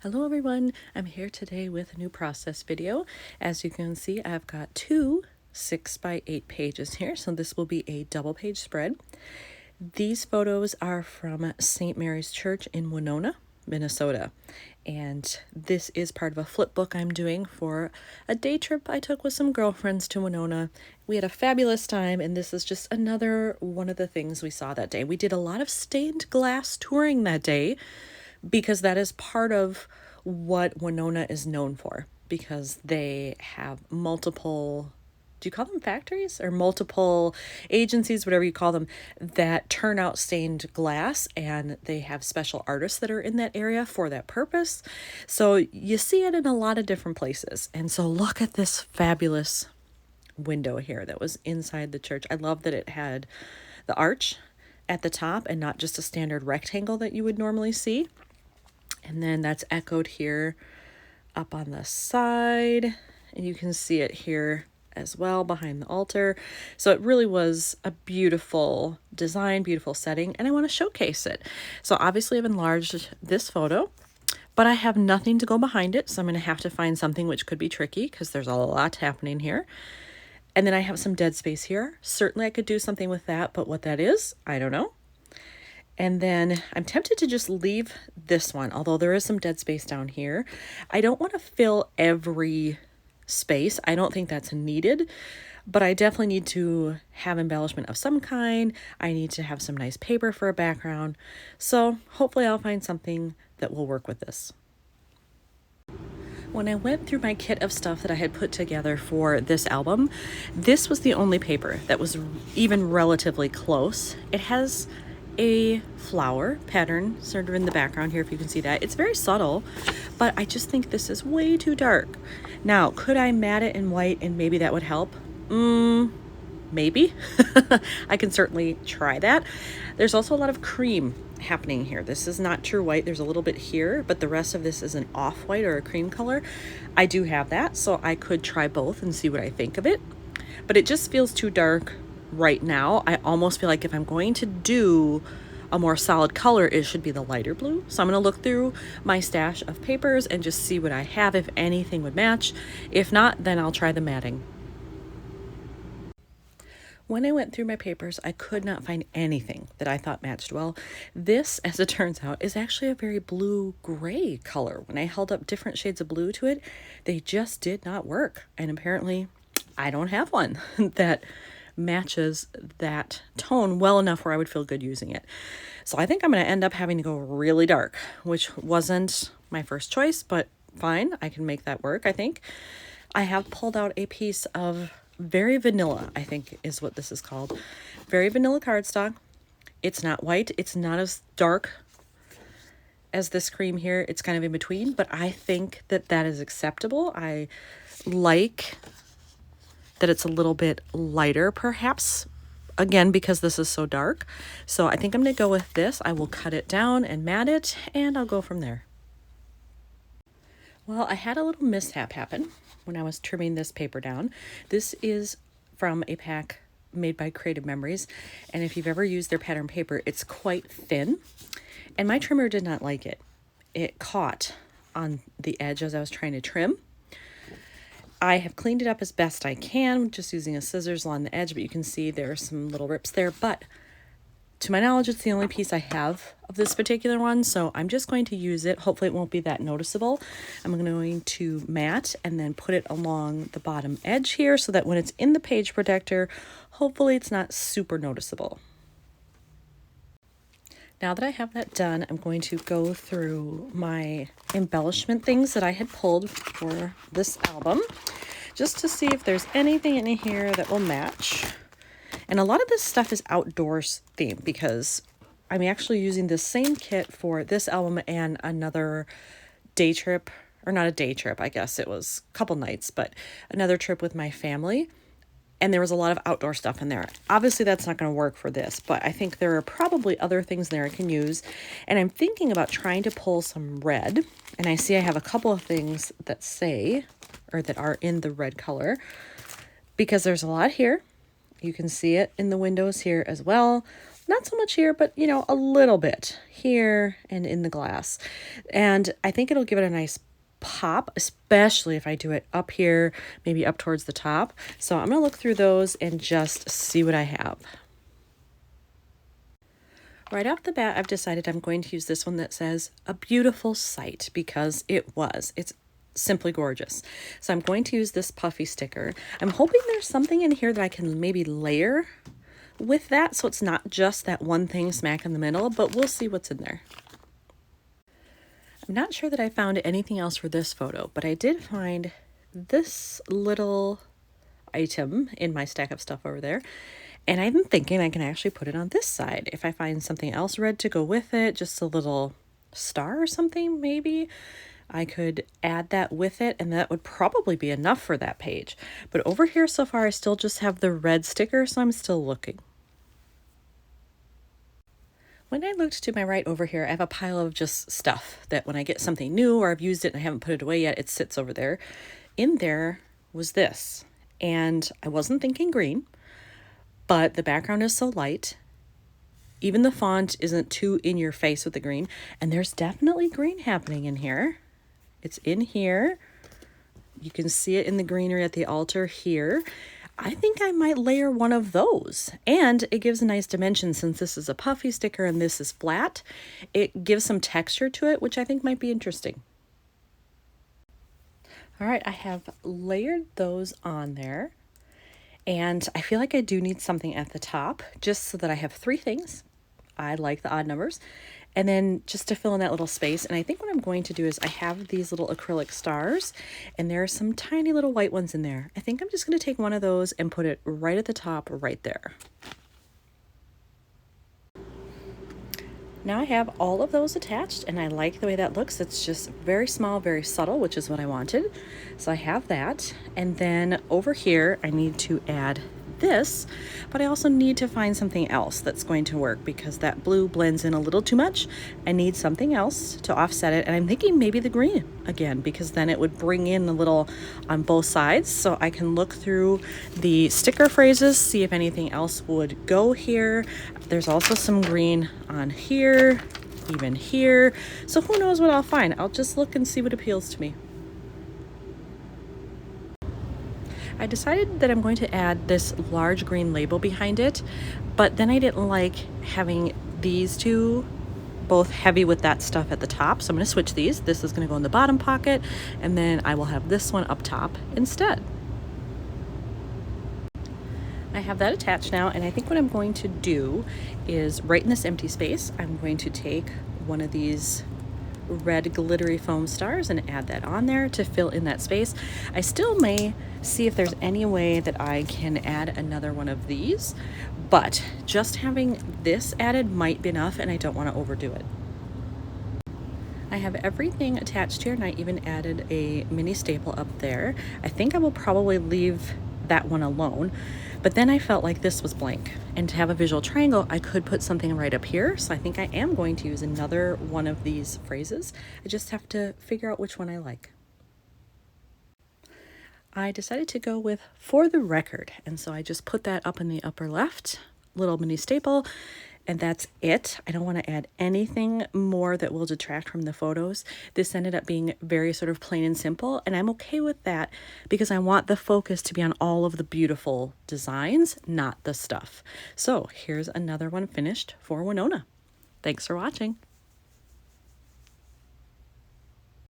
Hello everyone, I'm here today with a new process video. As you can see, I've got two 6x8 pages here, so this will be a double page spread. These photos are from St. Mary's Church in Winona, Minnesota, and this is part of a flip book I'm doing for a day trip I took with some girlfriends to Winona. We had a fabulous time, and this is just another one of the things we saw that day. We did a lot of stained glass touring that day, because that is part of what Winona is known for, because they have multiple, do you call them factories or multiple agencies, whatever you call them, that turn out stained glass, and they have special artists that are in that area for that purpose. So you see it in a lot of different places. And so look at this fabulous window here that was inside the church. I love that it had the arch at the top and not just a standard rectangle that you would normally see. And then that's echoed here up on the side, and you can see it here as well behind the altar. So it really was a beautiful design, beautiful setting, and I want to showcase it. So obviously I've enlarged this photo, but I have nothing to go behind it, so I'm going to have to find something, which could be tricky because there's a lot happening here. And then I have some dead space here. Certainly I could do something with that, but what that is, I don't know. And then I'm tempted to just leave this one, although there is some dead space down here. I don't want to fill every space. I don't think that's needed, but I definitely need to have embellishment of some kind. I need to have some nice paper for a background. So hopefully I'll find something that will work with this. When I went through my kit of stuff that I had put together for this album, this was the only paper that was even relatively close. It has a flower pattern sort of in the background here, if you can see that. It's very subtle, but I just think this is way too dark. Now, could I matte it in white and maybe that would help? Maybe. I can certainly try that. There's also a lot of cream happening here. This is not true white. There's a little bit here, but the rest of this is an off-white or a cream color. I do have that, so I could try both and see what I think of it, but it just feels too dark right now. I almost feel like if I'm going to do a more solid color, it should be the lighter blue. So I'm going to look through my stash of papers and just see what I have, if anything would match. If not, then I'll try the matting. When I went through my papers, I could not find anything that I thought matched well. This, as it turns out, is actually a very blue-gray color. When I held up different shades of blue to it, they just did not work. And apparently, I don't have one that matches that tone well enough where I would feel good using it. So I think I'm going to end up having to go really dark, which wasn't my first choice, but fine, I can make that work, I think. I have pulled out a piece of very vanilla, I think is what this is called. Very vanilla cardstock. It's not white. It's not as dark as this cream here. It's kind of in between, but I think that that is acceptable. I like that it's a little bit lighter, perhaps, again, because this is so dark. So I think I'm going to go with this. I will cut it down and matte it, and I'll go from there. Well, I had a little mishap happen when I was trimming this paper down. This is from a pack made by Creative Memories, and if you've ever used their pattern paper, it's quite thin, and my trimmer did not like it. It caught on the edge as I was trying to trim. I have cleaned it up as best I can, just using a scissors along the edge, but you can see there are some little rips there. But to my knowledge, it's the only piece I have of this particular one, so I'm just going to use it. Hopefully it won't be that noticeable. I'm going to matte and then put it along the bottom edge here so that when it's in the page protector, hopefully it's not super noticeable. Now that I have that done, I'm going to go through my embellishment things that I had pulled for this album, just to see if there's anything in here that will match. And a lot of this stuff is outdoors themed, because I'm actually using the same kit for this album and another day trip, or not a day trip, I guess it was a couple nights, but another trip with my family. And there was a lot of outdoor stuff in there. Obviously, that's not going to work for this, but I think there are probably other things there I can use. And I'm thinking about trying to pull some red. And I see I have a couple of things that say, or that are in the red color, because there's a lot here. You can see it in the windows here as well. not so much here, but you know, a little bit here and in the glass. And I think it'll give it a nice pop, especially if I do it up here, maybe up towards the top. So I'm gonna look through those and just see what I have. Right off the bat, I've decided I'm going to use this one that says "A Beautiful Sight" because it was. It's simply gorgeous. So I'm going to use this puffy sticker. I'm hoping there's something in here that I can maybe layer with that so it's not just that one thing smack in the middle, but we'll see what's in there. I'm not sure that I found anything else for this photo, but I did find this little item in my stack of stuff over there. And I'm thinking I can actually put it on this side. If I find something else red to go with it, just a little star or something maybe, I could add that with it, and that would probably be enough for that page. But over here so far, I still just have the red sticker, so I'm still looking. When I looked to my right over here, I have a pile of just stuff that when I get something new or I've used it and I haven't put it away yet, it sits over there. In there was this, and I wasn't thinking green, but the background is so light. Even the font isn't too in your face with the green, and there's definitely green happening in here. It's in here. You can see it in the greenery at the altar here. I think I might layer one of those, and it gives a nice dimension since this is a puffy sticker and this is flat. It gives some texture to it, which I think might be interesting. All right, I have layered those on there, and I feel like I do need something at the top just so that I have three things. I like the odd numbers. And then just to fill in that little space, and I think what I'm going to do is I have these little acrylic stars, and there are some tiny little white ones in there. I think I'm just going to take one of those and put it right at the top right there. Now I have all of those attached, and I like the way that looks. It's just very small, very subtle, which is what I wanted. So I have that, and then over here I need to add this, but I also need to find something else that's going to work because that blue blends in a little too much. I need something else to offset it, and I'm thinking maybe the green again because then it would bring in a little on both sides, so I can look through the sticker phrases, see if anything else would go here. There's also some green on here, even here, so who knows what I'll find. I'll just look and see what appeals to me. I decided that I'm going to add this large green label behind it, but then I didn't like having these two both heavy with that stuff at the top, so I'm going to switch these. This is going to go in the bottom pocket, and then I will have this one up top instead. I have that attached now, and I think what I'm going to do is right in this empty space, I'm going to take one of these red glittery foam stars and add that on there to fill in that space. I still may see if there's any way that I can add another one of these, but just having this added might be enough, and I don't want to overdo it. I have everything attached here, and I even added a mini staple up there. I think I will probably leave that one alone, but then I felt like this was blank, and to have a visual triangle I could put something right up here, so I think I am going to use another one of these phrases. I just have to figure out which one I like. I decided to go with "For the Record," and so I just put that up in the upper left, little mini staple, and that's it. I don't want to add anything more that will detract from the photos. This ended up being very sort of plain and simple, and I'm okay with that because I want the focus to be on all of the beautiful designs, not the stuff. So here's another one finished for Winona. Thanks for watching.